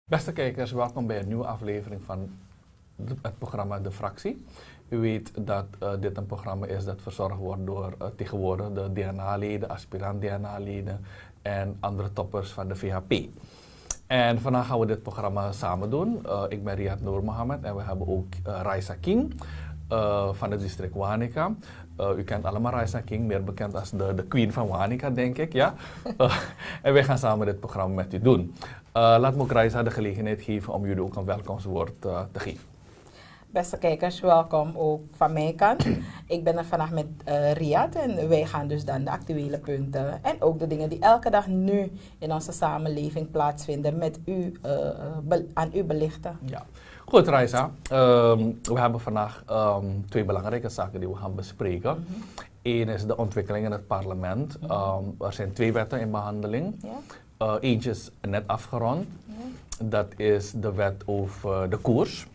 Beste kijkers, welkom bij een nieuwe aflevering van het programma De Fractie. U weet dat dit een programma is dat verzorgd wordt door tegenwoordig de DNA-leden, aspirant-DNA-leden en andere toppers van de VHP. En vandaag gaan we dit programma samen doen. Ik ben Riyad Noor Mohammed en we hebben ook Raisa King van het district Wanica. U kent allemaal Raisa King, meer bekend als de queen van Wanica, denk ik. Ja? En wij gaan samen dit programma met u doen. Laat me ook Raisa de gelegenheid geven om jullie ook een welkomstwoord te geven. Beste kijkers, welkom ook van mijn kant. Ik ben er vandaag met Riyad en wij gaan dus dan de actuele punten en ook de dingen die elke dag nu in onze samenleving plaatsvinden met u, aan u belichten. Ja. Goed, Raisa. We hebben vandaag twee belangrijke zaken die we gaan bespreken. Eén is de ontwikkeling in het parlement. Er zijn twee wetten in behandeling. Ja. Eentje is net afgerond. Dat is de wet over de koers.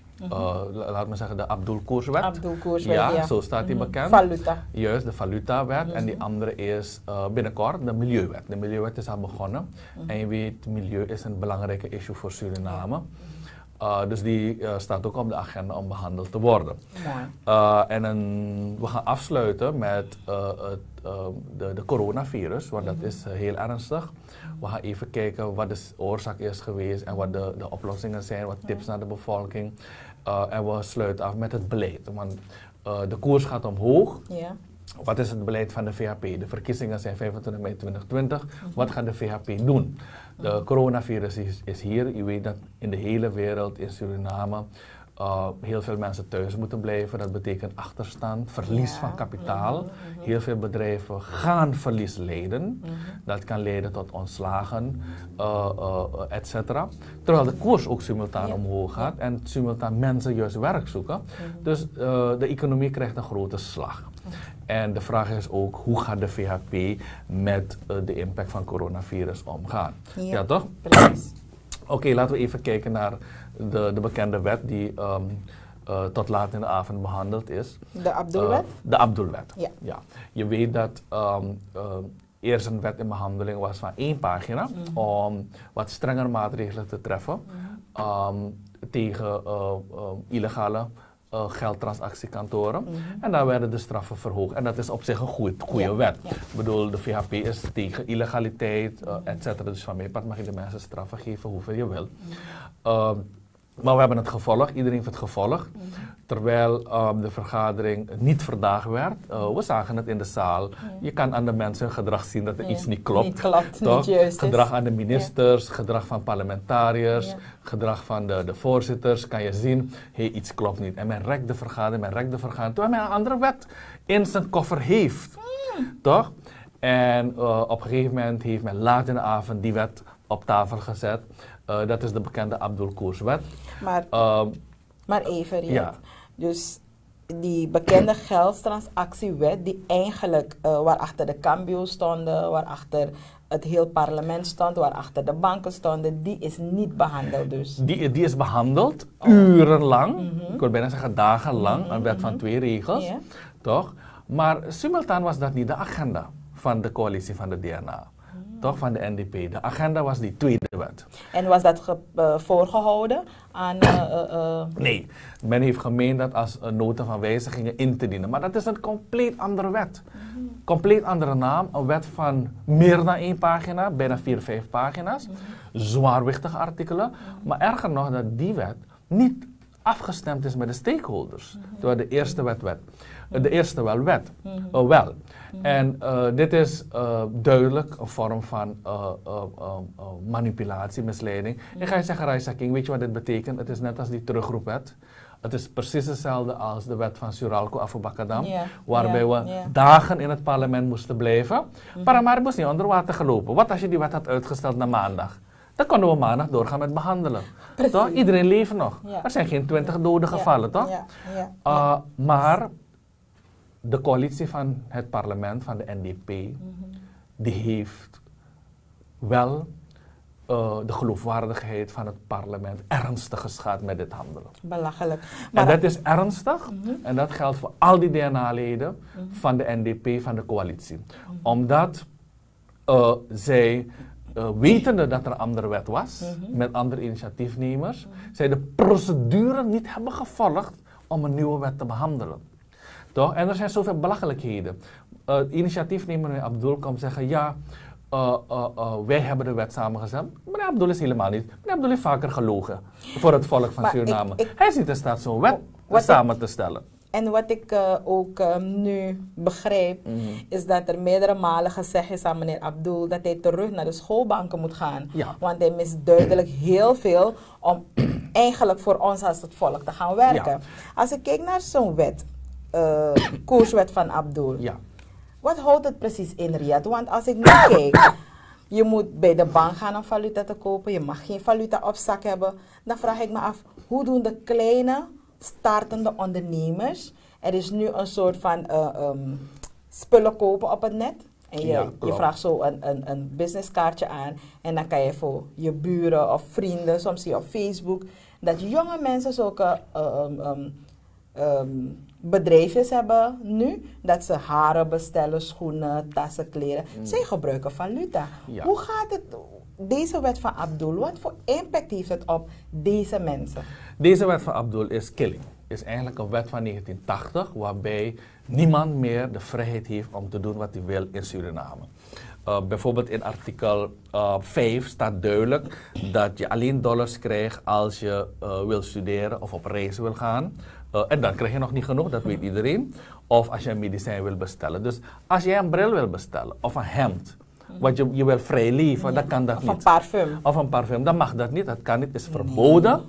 Laat me zeggen de Abdul-Koerswet. Abdul-Koerswet, ja, zo staat die bekend. Valuta. Juist, de valutawet. En die andere is binnenkort de Milieuwet. De Milieuwet is al begonnen. En je weet, milieu is een belangrijke issue voor Suriname. Dus die staat ook op de agenda om behandeld te worden. We gaan afsluiten met de coronavirus, want dat is heel ernstig. We gaan even kijken wat de oorzaak is geweest en wat de oplossingen zijn, wat tips naar de bevolking. En we sluiten af met het beleid, want de koers gaat omhoog. Ja. Wat is het beleid van de VHP? De verkiezingen zijn 25 mei 2020. Wat gaat de VHP doen? De coronavirus is hier. U weet dat in de hele wereld, in Suriname, heel veel mensen thuis moeten blijven. Dat betekent achterstand, verlies van kapitaal. Heel veel bedrijven gaan verlies lijden. Dat kan leiden tot ontslagen, etc. Terwijl de koers ook simultaan omhoog gaat en simultaan mensen juist werk zoeken. Dus de economie krijgt een grote slag. En de vraag is ook, hoe gaat de VHP met de impact van coronavirus omgaan? Ja toch? Precies. Oké, laten we even kijken naar de bekende wet die tot laat in de avond behandeld is. De Abdul-wet? De Abdul-wet, ja. Ja. Je weet dat eerst een wet in behandeling was van 1 pagina om wat strenger maatregelen te treffen tegen illegale geldtransactiekantoren. En daar werden de straffen verhoogd. En dat is op zich een goede wet. Ja. Ik bedoel, de VHP is tegen illegaliteit, et cetera. Dus van mijn part mag je de mensen straffen geven hoeveel je wil. Maar we hebben het gevolgd, iedereen heeft het gevolgd. Terwijl de vergadering niet vandaag werd, we zagen het in de zaal. Je kan aan de mensen hun gedrag zien dat er iets niet klopt. Niet klopt, toch? niet juist gedrag aan de ministers, gedrag van parlementariërs, gedrag van de voorzitters. Kan je zien, iets klopt niet. En men rekt de vergadering, terwijl men een andere wet in zijn koffer heeft. Toch? En op een gegeven moment heeft men laat in de avond die wet op tafel gezet. Dat is de bekende Abdul-Koerswet. Maar even, Riyad. Ja. Dus die bekende geldtransactiewet, die eigenlijk waarachter de cambio stonden, waarachter het heel parlement stond, waarachter de banken stonden, die is niet behandeld dus. Die is behandeld, urenlang, ik wil bijna zeggen dagenlang, een wet van 2 regels, toch? Maar simultaan was dat niet de agenda van de coalitie van de DNA. Toch, van de NDP. De agenda was die tweede wet. En was dat voorgehouden aan... Nee, men heeft gemeend dat als een nota van wijzigingen in te dienen. Maar dat is een compleet andere wet. Compleet andere naam. Een wet van meer dan 1 pagina, bijna 4, 5 pagina's. Zwaarwichtige artikelen. Maar erger nog dat die wet niet afgestemd is met de stakeholders. Terwijl de eerste wet wel. En dit is duidelijk een vorm van manipulatie, misleiding. Ik ga je zeggen, Raisa King, weet je wat dit betekent? Het is net als die terugroepwet. Het is precies hetzelfde als de wet van Suralco Afubakadam, waarbij we dagen in het parlement moesten blijven. Paramaribo is niet onder water gelopen. Wat als je die wet had uitgesteld naar maandag? Dan konden we maandag doorgaan met behandelen. Toch? Iedereen leeft nog. Er zijn geen 20 doden gevallen, toch? Maar de coalitie van het parlement, van de NDP, die heeft wel de geloofwaardigheid van het parlement ernstig geschaad met dit handelen. Belachelijk. Maar en dat is ernstig en dat geldt voor al die DNA-leden van de NDP, van de coalitie. Omdat zij wetende dat er een andere wet was, met andere initiatiefnemers, zij de procedure niet hebben gevolgd om een nieuwe wet te behandelen. Toch? En er zijn zoveel belachelijkheden. Initiatiefnemer meneer Abdul komt zeggen, ja, wij hebben de wet samengesteld. Meneer Abdul is helemaal niet. Meneer Abdul heeft vaker gelogen voor het volk van Suriname. Hij is niet in staat zo'n wet samen te stellen. En wat ik ook nu begrijp, is dat er meerdere malen gezegd is aan meneer Abdul dat hij terug naar de schoolbanken moet gaan. Ja. Want hij mist duidelijk heel veel om eigenlijk voor ons als het volk te gaan werken. Ja. Als ik kijk naar zo'n wet, koerswet van Abdul, Ja. wat houdt het precies in, Riyad? Want als ik nu kijk, je moet bij de bank gaan om valuta te kopen, je mag geen valuta op zak hebben. Dan vraag ik me af, hoe doen de kleine startende ondernemers? Er is nu een soort van spullen kopen op het net. En je vraagt zo een businesskaartje aan. En dan kan je voor je buren of vrienden, soms zie je op Facebook, dat jonge mensen zulke bedrijfjes hebben nu. Dat ze haren bestellen, schoenen, tassen, kleren. Zij gebruiken valuta. Ja. Hoe gaat het, deze wet van Abdul, wat voor impact heeft het op deze mensen? Deze wet van Abdul is killing. Is eigenlijk een wet van 1980 waarbij niemand meer de vrijheid heeft om te doen wat hij wil in Suriname. Bijvoorbeeld in artikel 5 staat duidelijk dat je alleen dollars krijgt als je wil studeren of op reis wil gaan. En dan krijg je nog niet genoeg, dat weet iedereen. Of als je een medicijn wil bestellen. Dus als jij een bril wil bestellen of een hemd, wat je wil vrij leven, dan kan dat niet. Of een parfum. Of een parfum, dan mag dat niet. Dat kan niet, het is verboden.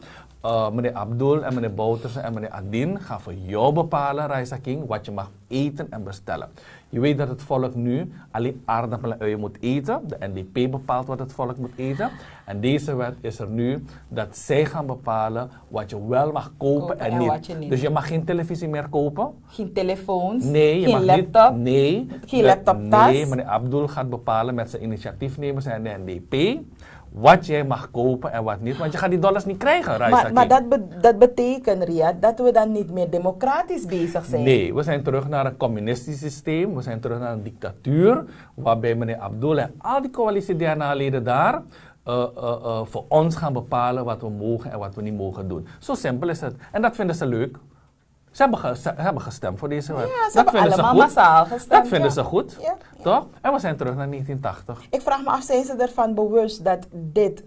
Meneer Abdul en meneer Boutersen en meneer Adin gaan voor jou bepalen, Raisa King, wat je mag eten en bestellen. Je weet dat het volk nu alleen aardappelen en uien moet eten. De NDP bepaalt wat het volk moet eten. En deze wet is er nu dat zij gaan bepalen wat je wel mag kopen en niet. Dus je mag geen televisie meer kopen. Geen telefoons, nee, je geen mag laptop, niet, geen laptoptas. Nee, meneer Abdul gaat bepalen met zijn initiatiefnemers en de NDP wat jij mag kopen en wat niet. Want je gaat die dollars niet krijgen, Raisa. Maar dat betekent, Riyad, dat we dan niet meer democratisch bezig zijn. Nee, we zijn terug naar een communistisch systeem. We zijn terug naar een dictatuur. Waarbij meneer Abdul en al die coalitie-DNA-leden daar voor ons gaan bepalen wat we mogen en wat we niet mogen doen. Zo simpel is het. En dat vinden ze leuk. Ze hebben gestemd voor deze wet. Ja, ze hebben allemaal massaal gestemd. Dat vinden ze goed, ja. toch? En we zijn terug naar 1980. Ik vraag me af, zijn ze ervan bewust dat dit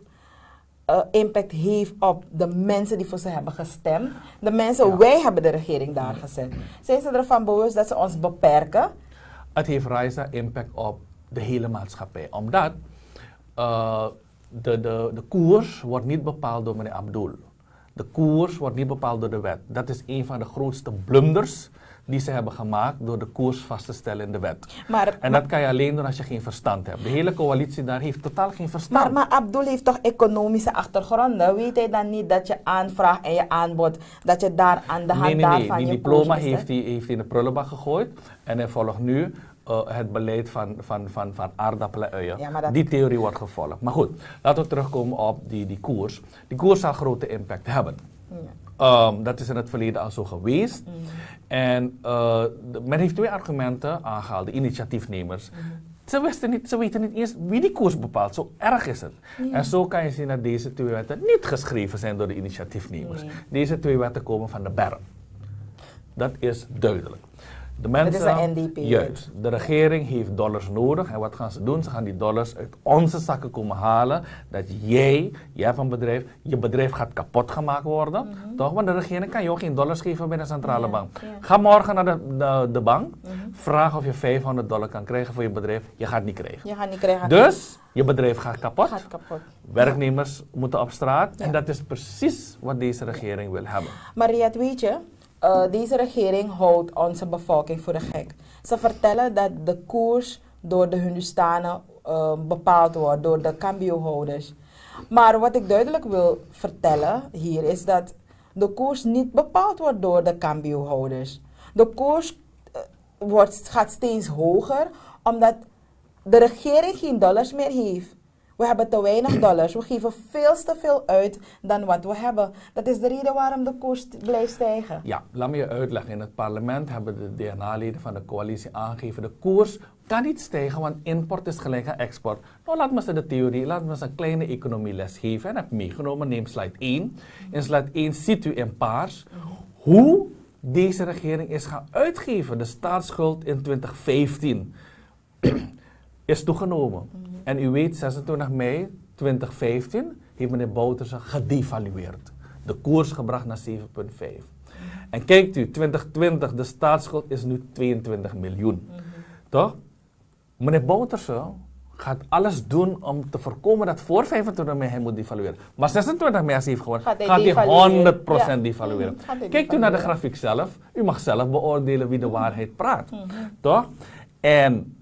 impact heeft op de mensen die voor ze hebben gestemd? De mensen, wij hebben de regering daar gezet. Zijn ze ervan bewust dat ze ons beperken? Het heeft, Raisa, impact op de hele maatschappij. Omdat de koers wordt niet bepaald door meneer Abdul. De koers wordt niet bepaald door de wet. Dat is een van de grootste blunders die ze hebben gemaakt door de koers vast te stellen in de wet. En dat kan je alleen doen als je geen verstand hebt. De hele coalitie daar heeft totaal geen verstand. Maar Abdul heeft toch economische achtergronden? Weet hij dan niet dat je aanvraag en je aanbod, dat je daar aan de hand daarvan die je diploma koers heeft hij in de prullenbak gegooid. En hij volgt nu het beleid van aardappelen en uien. Ja, die theorie wordt gevolgd. Maar goed, laten we terugkomen op die koers. Die koers zal grote impact hebben. Ja. Dat is in het verleden al zo geweest. En men heeft twee argumenten aangehaald, de initiatiefnemers. Ze weten niet eens wie die koers bepaalt. Zo erg is het. Ja. En zo kan je zien dat deze twee wetten niet geschreven zijn door de initiatiefnemers. Nee. Deze twee wetten komen van de berg. Dat is duidelijk. De mensen, dat is de NDP. Juist. De regering heeft dollars nodig. En wat gaan ze doen? Ze gaan die dollars uit onze zakken komen halen. Dat jij hebt een bedrijf, je bedrijf gaat kapot gemaakt worden. Toch? Want de regering kan jou geen dollars geven bij de centrale bank. Ja. Ga morgen naar de bank. Vraag of je $500 kan krijgen voor je bedrijf. Je gaat niet krijgen. Je gaat niet krijgen. Dus je bedrijf gaat kapot. Gaat kapot. Werknemers moeten op straat. Ja. En dat is precies wat deze regering wil hebben. Maar Riyad, weet je, deze regering houdt onze bevolking voor de gek. Ze vertellen dat de koers door de Hindustanen bepaald wordt, door de cambio-houders. Maar wat ik duidelijk wil vertellen hier is dat de koers niet bepaald wordt door de cambio-houders. De koers gaat steeds hoger omdat de regering geen dollars meer heeft. We hebben te weinig dollars. We geven veel te veel uit dan wat we hebben. Dat is de reden waarom de koers blijft stijgen. Ja, laat me je uitleggen. In het parlement hebben de DNA-leden van de coalitie aangegeven de koers kan niet stijgen, want import is gelijk aan export. Nou, laat me ze de theorie, laat me ze een kleine economieles geven. En heb ik meegenomen, neem slide 1. In slide 1 ziet u in paars hoe deze regering is gaan uitgeven. De staatsschuld in 2015 is toegenomen. En u weet, 26 mei 2015 heeft meneer Bouterse gedevalueerd. De koers gebracht naar 7,5. En kijkt u, 2020, de staatsschuld is nu 22 miljoen. Toch? Meneer Bouterse gaat alles doen om te voorkomen dat voor 25 mei hij moet devalueren. Maar 26 mei als hij heeft gewonnen, gaat hij 100% devalueren. Kijkt u naar de grafiek zelf. U mag zelf beoordelen wie de waarheid praat. Toch? En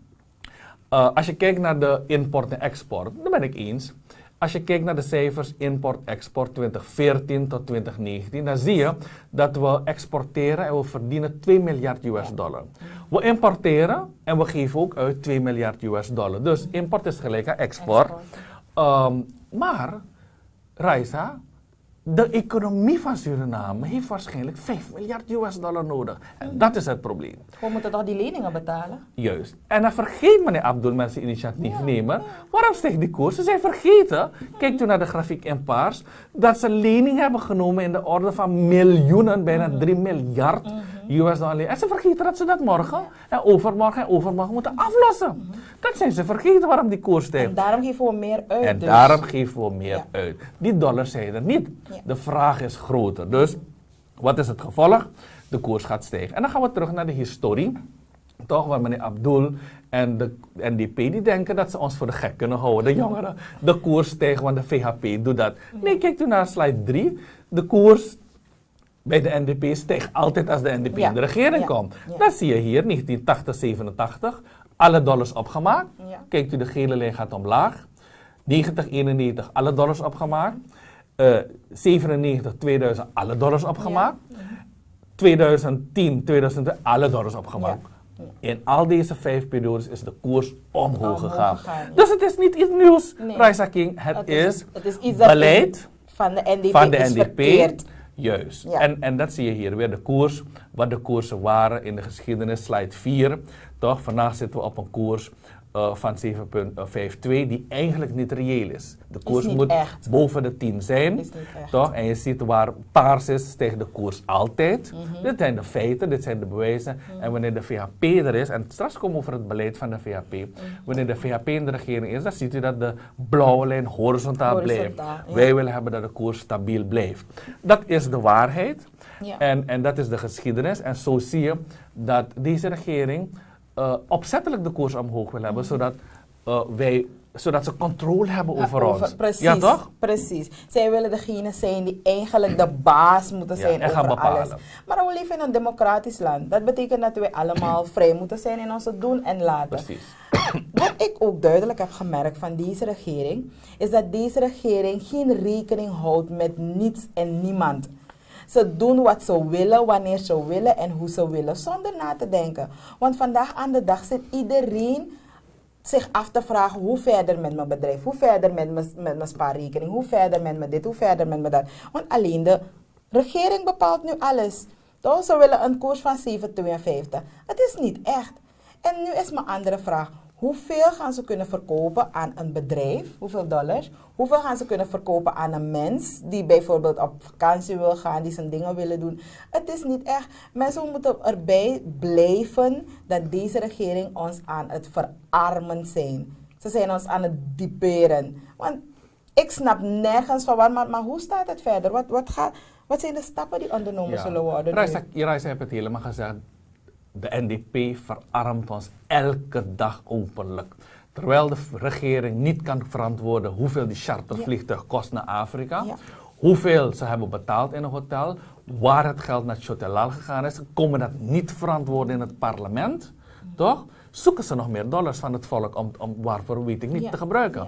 als je kijkt naar de import en export, dan ben ik eens. Als je kijkt naar de cijfers import-export 2014 tot 2019, dan zie je dat we exporteren en we verdienen 2 miljard US dollar. We importeren en we geven ook uit 2 miljard US dollar. Dus import is gelijk aan export. Maar, Raisa, de economie van Suriname heeft waarschijnlijk 5 miljard US dollar nodig. En dat is het probleem. We moeten toch die leningen betalen? Juist. En dan vergeet meneer Abdul, mensen initiatief nemen. Waarom stijgt die koers? Ze zijn vergeten, kijkt u naar de grafiek in paars, dat ze lening hebben genomen in de orde van miljoenen, bijna 3 miljard US dollar. En ze vergeten dat ze dat morgen en overmorgen moeten aflossen. Dat zijn ze vergeten waarom die koers stijgt. En daarom geven we meer uit. En daarom geven we meer uit. Die dollars zijn er niet. De vraag is groter. Dus, wat is het gevolg? De koers gaat stijgen. En dan gaan we terug naar de historie. Toch, waar meneer Abdul en de NDP die denken dat ze ons voor de gek kunnen houden. De jongeren. De koers stijgt, want de VHP doet dat. Nee, kijkt u naar slide 3. De koers bij de NDP stijgt altijd als de NDP in de regering komt. Dat zie je hier, 1980, 87. Alle dollars opgemaakt. Kijkt u, de gele lijn gaat omlaag. 90, 91, alle dollars opgemaakt. 97, 2000, alle dollars opgemaakt. 2010, 2002, alle dollars opgemaakt. In al deze 5 periodes is de koers omhoog gegaan. Dus het is niet iets nieuws, Raisa King. Het is iets beleid van de NDP. Juist. En dat zie je hier weer, de koers, wat de koersen waren in de geschiedenis, slide 4. Toch? Vandaag zitten we op een koers van 7,52 die eigenlijk niet reëel is. De koers moet boven de 10 zijn. Toch? En je ziet waar paars is, stijgt de koers altijd. Dit zijn de feiten, dit zijn de bewijzen. En wanneer de VHP er is, en straks komen we over het beleid van de VHP. Wanneer de VHP in de regering is, dan ziet u dat de blauwe lijn horizontaal blijft. Wij willen hebben dat de koers stabiel blijft. Dat is de waarheid. En dat is de geschiedenis. En zo zie je dat deze regering opzettelijk de koers omhoog wil hebben, zodat ze controle hebben over ons. Precies, ja, toch? Precies. Zij willen degene zijn die eigenlijk de baas moeten zijn over alles. Maar we leven in een democratisch land. Dat betekent dat wij allemaal vrij moeten zijn in onze doen en laten. Precies. Wat ik ook duidelijk heb gemerkt van deze regering, is dat deze regering geen rekening houdt met niets en niemand. Ze doen wat ze willen, wanneer ze willen en hoe ze willen, zonder na te denken. Want vandaag aan de dag zit iedereen zich af te vragen, hoe verder met mijn bedrijf, hoe verder met mijn spaarrekening, hoe verder met me dit, hoe verder met me dat. Want alleen de regering bepaalt nu alles. Toch? Ze willen een koers van 7,52. Het is niet echt. En nu is mijn andere vraag. Hoeveel gaan ze kunnen verkopen aan een bedrijf? Hoeveel dollars? Hoeveel gaan ze kunnen verkopen aan een mens die bijvoorbeeld op vakantie wil gaan, die zijn dingen willen doen? Het is niet echt. Mensen moeten erbij blijven dat deze regering ons aan het verarmen zijn. Ze zijn ons aan het duperen. Want ik snap nergens van waar, maar hoe staat het verder? Wat zijn de stappen die ondernomen zullen worden? Raisa heeft het helemaal gezegd. De NDP verarmt ons elke dag openlijk. Terwijl de regering niet kan verantwoorden hoeveel die chartervliegtuig kost naar Afrika. Hoeveel ze hebben betaald in een hotel. Waar het geld naar Chotelal gegaan is. Komen dat niet verantwoorden in het parlement. Toch? Zoeken ze nog meer dollars van het volk om waarvoor weet ik niet te gebruiken.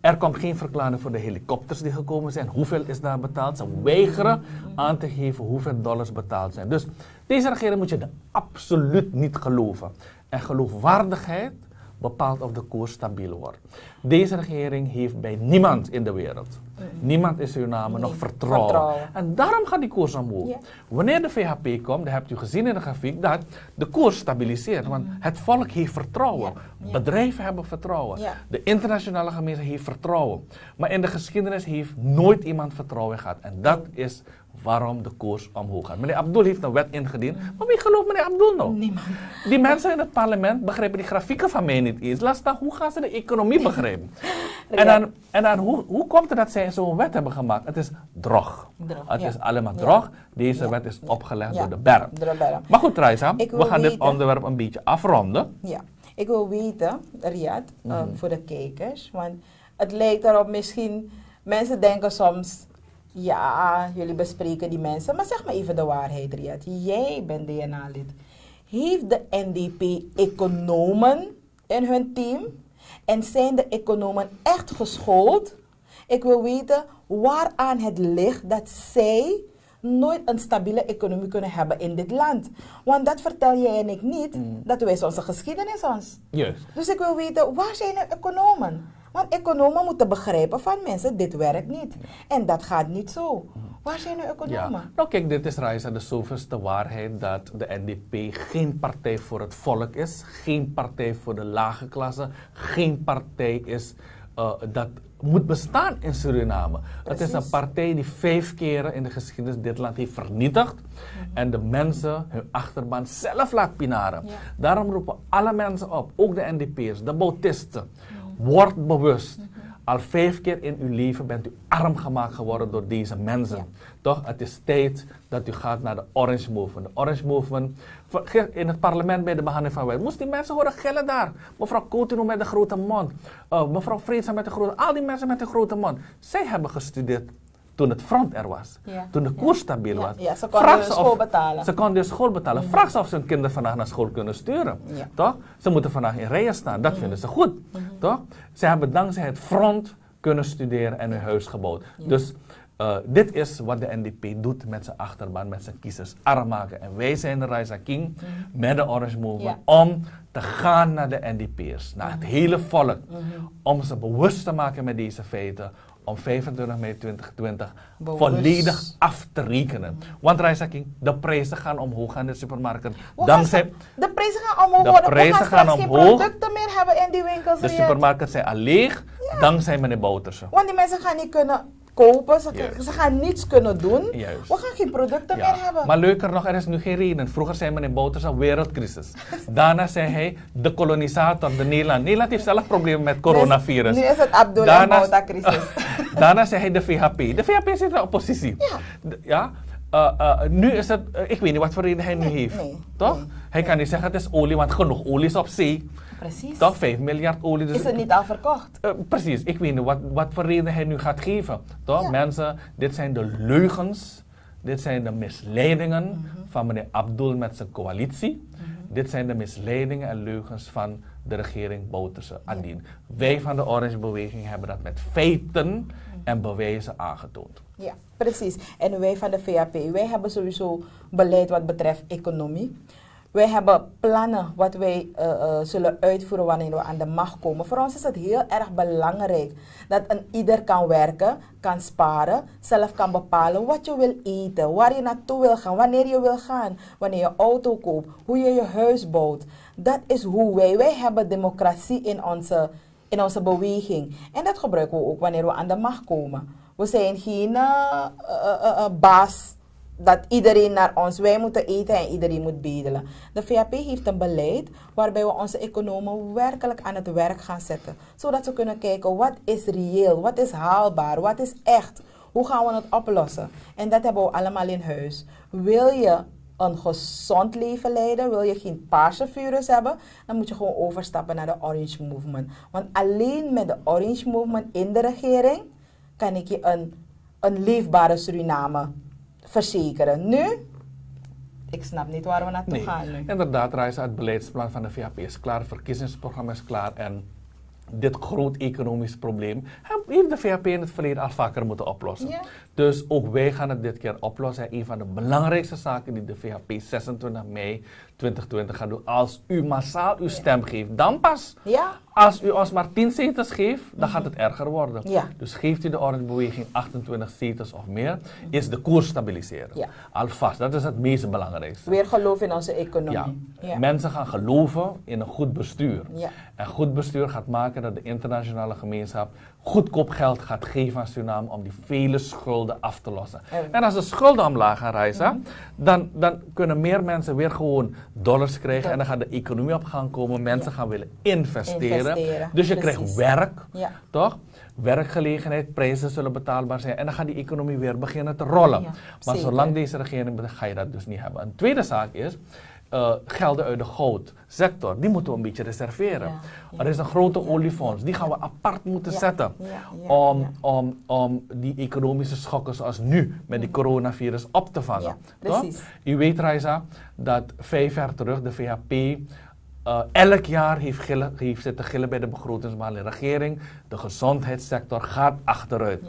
Er komt geen verklaring voor de helikopters die gekomen zijn. Hoeveel is daar betaald? Ze weigeren aan te geven hoeveel dollars betaald zijn. Dus deze regering moet je absoluut niet geloven. En geloofwaardigheid bepaalt of de koers stabiel wordt. Deze regering heeft bij niemand in de wereld Niemand in Suriname nog vertrouwen. En daarom gaat die koers omhoog. Ja. Wanneer de VHP komt, dan hebt u gezien in de grafiek dat de koers stabiliseert. Want het volk heeft vertrouwen. Bedrijven hebben vertrouwen. De internationale gemeenschap heeft vertrouwen. Maar in de geschiedenis heeft nooit iemand vertrouwen gehad. En dat is waarom de koers omhoog gaat. Meneer Abdul heeft een wet ingediend. Maar wie gelooft meneer Abdul nou? Niemand. Die mensen in het parlement begrijpen die grafieken van mij niet eens. Laat staan, hoe gaan ze de economie begrijpen? En dan hoe komt het dat zij zo'n wet hebben gemaakt? Het is drog. Het is allemaal drog. Deze wet is opgelegd door de berm. Maar goed, Raisa, we gaan dit onderwerp een beetje afronden. Ja, ik wil weten, Riyad, voor de kijkers, want het lijkt erop misschien, mensen denken soms, ja, jullie bespreken die mensen, maar zeg maar even de waarheid, Riyad. Jij bent DNA-lid. Heeft de NDP economen in hun team? En zijn de economen echt geschoold? Ik wil weten waaraan het ligt dat zij nooit een stabiele economie kunnen hebben in dit land. Want dat vertel jij en ik niet, dat wij onze geschiedenis ons. Juist. Dus ik wil weten, waar zijn de economen? Want economen moeten begrijpen van mensen, dit werkt niet. En dat gaat niet zo. Waar zijn de economen? Ja. Nou kijk, dit is Raisa de zoveelste waarheid dat de NDP geen partij voor het volk is. Geen partij voor de lage klasse. Geen partij is dat moet bestaan in Suriname. Precies. Het is een partij die 5 keren in de geschiedenis dit land heeft vernietigd. En de mensen, hun achterban, zelf laat pinaren. Ja. Daarom roepen alle mensen op, ook de NDP'ers, de Bautisten. Word bewust. Al 5 keer in uw leven bent u arm gemaakt geworden door deze mensen. Ja. Toch? Het is tijd dat u gaat naar de Orange Movement. De Orange Movement, in het parlement bij de behandeling van wet, moest die mensen horen gillen daar. Mevrouw Coutinho met de grote mond. Mevrouw Vreedzaam met de grote mond. Al die mensen met de grote mond. Zij hebben gestudeerd toen het front er was. Ja. Toen de koers stabiel was. Ja, ze konden de school betalen. Ze konden de school betalen. Vraag ze of ze hun kinderen vandaag naar school kunnen sturen. Ja. Toch? Ze moeten vandaag in rijen staan. Dat vinden ze goed. Toch? Ze hebben dankzij het front kunnen studeren en hun huis gebouwd. Ja. Dus dit is wat de NDP doet met zijn achterban, met zijn kiezers arm maken. En wij zijn de Raisa King met de Orange Movement om te gaan naar de NDP'ers, naar het hele volk. Om ze bewust te maken met deze feiten. Om 25 mei 2020 volledig af te rekenen. Want Raisa King, de prijzen gaan omhoog aan de supermarkten. De prijzen gaan omhoog worden. We gaan straks geen producten meer hebben in die winkels. De supermarkten zijn al leeg, dankzij meneer Bouterse. Want die mensen gaan niet kunnen kopen, ze gaan niets kunnen doen. Juist. We gaan geen producten meer hebben. Maar leuker nog, er is nu geen reden. Vroeger zei meneer Bouterse wereldcrisis. Daarna zei hij de kolonisator, de Nederland. Nederland heeft zelf problemen met coronavirus. Nu is het Abdul en Bouta crisis. Daarna zei hij de VHP. De VHP zit in de oppositie. Nu is het, ik weet niet wat voor reden hij nu heeft. Toch? Hij kan niet zeggen het is olie, want genoeg olie is op zee. Precies. Toch 5 miljard olie. Dus is het niet al verkocht? Precies. Ik weet niet wat voor reden hij nu gaat geven. Toch? Mensen, dit zijn de leugens. Dit zijn de misleidingen van meneer Abdul met zijn coalitie. Dit zijn de misleidingen en leugens van de regering Bouterse Adien. Wij van de Orange Beweging hebben dat met feiten en bewijzen aangetoond. Ja, precies. En wij van de VAP, wij hebben sowieso beleid wat betreft economie. Wij hebben plannen wat wij zullen uitvoeren wanneer we aan de macht komen. Voor ons is het heel erg belangrijk dat een ieder kan werken, kan sparen, zelf kan bepalen wat je wil eten, waar je naartoe wil gaan, wanneer je wil gaan, wanneer je auto koopt, hoe je je huis bouwt. Dat is hoe wij hebben democratie in onze beweging. En dat gebruiken we ook wanneer we aan de macht komen. We zijn geen baas. Dat iedereen naar ons, wij moeten eten en iedereen moet bedelen. De VAP heeft een beleid waarbij we onze economen werkelijk aan het werk gaan zetten. Zodat ze kunnen kijken wat is reëel, wat is haalbaar, wat is echt. Hoe gaan we het oplossen? En dat hebben we allemaal in huis. Wil je een gezond leven leiden, wil je geen paarse virus hebben, dan moet je gewoon overstappen naar de Orange Movement. Want alleen met de Orange Movement in de regering kan ik je een leefbare Suriname verzekeren. Nu, ik snap niet waar we naartoe gaan nu. Inderdaad, Raisa, het beleidsplan van de VHP is klaar, het verkiezingsprogramma is klaar en dit groot economisch probleem heeft de VHP in het verleden al vaker moeten oplossen. Ja. Dus ook wij gaan het dit keer oplossen. Een van de belangrijkste zaken die de VHP 26 mei 2020 gaat doen, als u massaal uw stem geeft, dan pas. Ja. Als u ons maar 10 zetels geeft, dan gaat het erger worden. Ja. Dus geeft u de Oranjebeweging 28 zetels of meer, is de koers stabiliseren. Ja. Alvast, dat is het meest belangrijkste. Weer geloof in onze economie. Ja. Mensen gaan geloven in een goed bestuur. Ja. En goed bestuur gaat maken dat de internationale gemeenschap goedkoop geld gaat geven aan Suriname om die vele schulden af te lossen. En als de schulden omlaag gaan reizen, dan kunnen meer mensen weer gewoon dollars krijgen en dan gaat de economie op gang komen. Mensen gaan willen investeren. Dus je krijgt werk, toch? Werkgelegenheid, prijzen zullen betaalbaar zijn en dan gaat die economie weer beginnen te rollen. Maar zolang deze regering ga je dat dus niet hebben. Een tweede zaak is, gelden uit de goudsector, die moeten we een beetje reserveren. Er is een grote oliefonds, die gaan we apart moeten zetten om die economische schokken zoals nu met die coronavirus op te vangen. Precies. U weet, Raisa, dat 5 jaar terug de VHP elk jaar heeft zitten gillen bij de begrotingsmaal in de regering. De gezondheidssector gaat achteruit.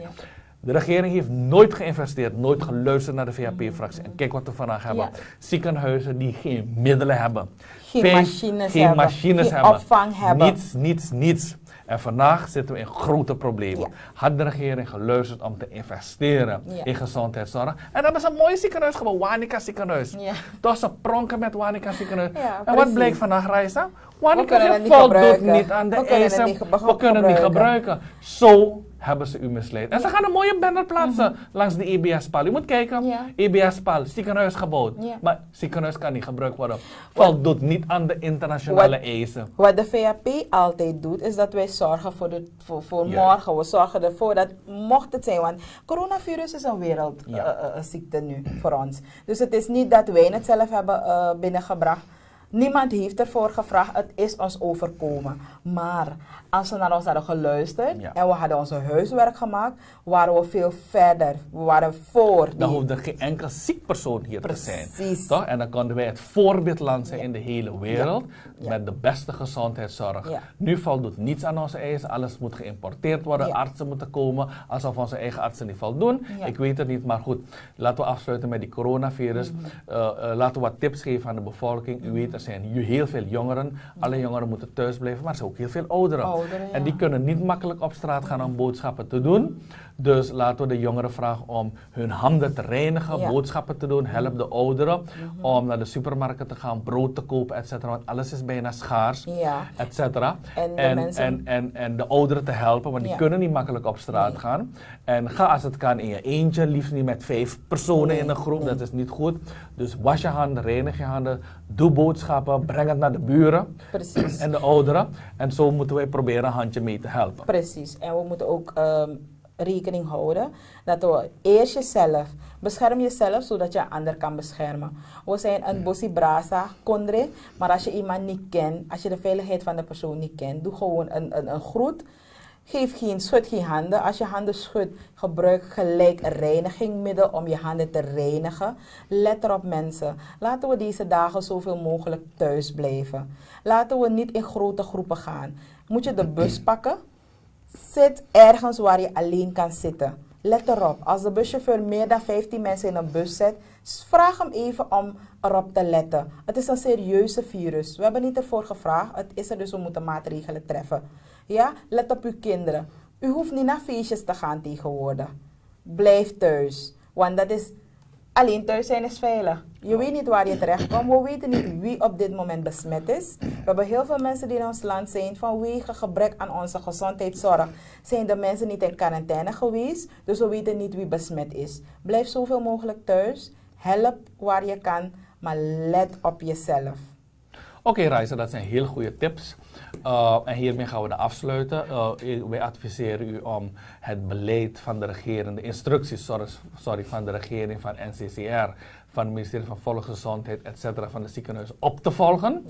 De regering heeft nooit geïnvesteerd, nooit geluisterd naar de VHP-fractie. En kijk wat we vandaag hebben. Ziekenhuizen die geen middelen hebben. Geen machines hebben. Opvang hebben. Niets. En vandaag zitten we in grote problemen. Had de regering geluisterd om te investeren in gezondheidszorg. En dat is een mooi ziekenhuis gewoon, Wanica ziekenhuis. Toch ze pronken met Wanica ziekenhuis. En wat bleek vandaag, Raisa? Wanica voldoet niet aan de eisen. We kunnen het niet gebruiken. Zo hebben ze u misleid. En ze gaan een mooie banner plaatsen langs de EBS-paal. U moet kijken, EBS-paal, ziekenhuis gebouwd. Maar ziekenhuis kan niet gebruikt worden. Voldoet niet aan de internationale eisen. Wat de VHP altijd doet, is dat wij zorgen voor morgen. We zorgen ervoor dat, mocht het zijn, want coronavirus is een wereldziekte nu voor ons. Dus het is niet dat wij het zelf hebben binnengebracht. Niemand heeft ervoor gevraagd, het is ons overkomen. Maar als we naar ons hadden geluisterd en we hadden onze huiswerk gemaakt, waren we veel verder. We waren voor. Dan hoefde geen enkel ziek persoon hier te zijn. Toch? En dan konden wij het voorbeeldland zijn in de hele wereld met de beste gezondheidszorg. Nu voldoet niets aan onze eisen, alles moet geïmporteerd worden, artsen moeten komen, alsof onze eigen artsen niet voldoen. Ik weet het niet, maar goed, laten we afsluiten met die coronavirus. Laten we wat tips geven aan de bevolking. U weet, er zijn heel veel jongeren. Alle jongeren moeten thuis blijven, maar er zijn ook heel veel ouderen. En die kunnen niet makkelijk op straat gaan om boodschappen te doen. Dus laten we de jongeren vragen om hun handen te reinigen, boodschappen te doen. Help de ouderen om naar de supermarkt te gaan, brood te kopen, etc. Want alles is bijna schaars, etc. En de ouderen te helpen, want die kunnen niet makkelijk op straat gaan. En ga als het kan in je eentje, liefst niet met 5 personen in een groep, dat is niet goed. Dus was je handen, reinig je handen, doe boodschappen, breng het naar de buren en de ouderen. En zo moeten wij proberen een handje mee te helpen. Precies, en we moeten ook rekening houden dat we eerst jezelf, bescherm jezelf zodat je een ander kan beschermen. We zijn een bossie brasa, kondre, maar als je iemand niet kent, als je de veiligheid van de persoon niet kent, doe gewoon een groet. Schud geen handen. Als je handen schudt, gebruik gelijk een reinigingmiddel om je handen te reinigen. Let erop, mensen. Laten we deze dagen zoveel mogelijk thuis blijven. Laten we niet in grote groepen gaan. Moet je de bus pakken? Zit ergens waar je alleen kan zitten. Let erop, als de buschauffeur meer dan 15 mensen in een bus zet, vraag hem even om erop te letten. Het is een serieuze virus. We hebben niet ervoor gevraagd. Het is er, dus we moeten maatregelen treffen. Ja, let op uw kinderen. U hoeft niet naar feestjes te gaan tegenwoordig. Blijf thuis. Want dat is, alleen thuis zijn is veilig. Je weet niet waar je terecht komt. We weten niet wie op dit moment besmet is. We hebben heel veel mensen die in ons land zijn vanwege gebrek aan onze gezondheidszorg. Zijn de mensen niet in quarantaine geweest. Dus we weten niet wie besmet is. Blijf zoveel mogelijk thuis. Help waar je kan. Maar let op jezelf. Oké, Raisa, dat zijn heel goede tips. En hiermee gaan we de afsluiten. Wij adviseren u om het beleid van de regering, de instructies van de regering, van NCCR, van het ministerie van Volksgezondheid, etc. van de ziekenhuizen op te volgen.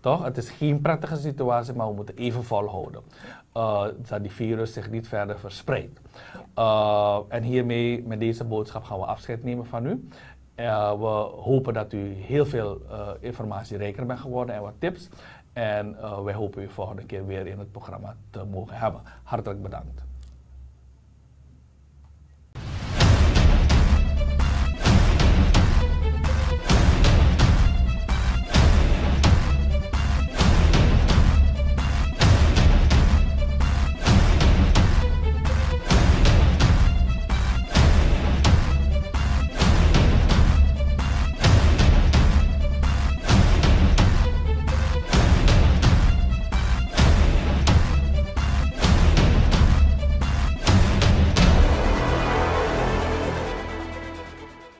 Toch? Het is geen prettige situatie, maar we moeten even volhouden. Dat die virus zich niet verder verspreidt. En hiermee, met deze boodschap, gaan we afscheid nemen van u. We hopen dat u heel veel informatie rijker bent geworden en wat tips. En wij hopen u volgende keer weer in het programma te mogen hebben. Hartelijk bedankt.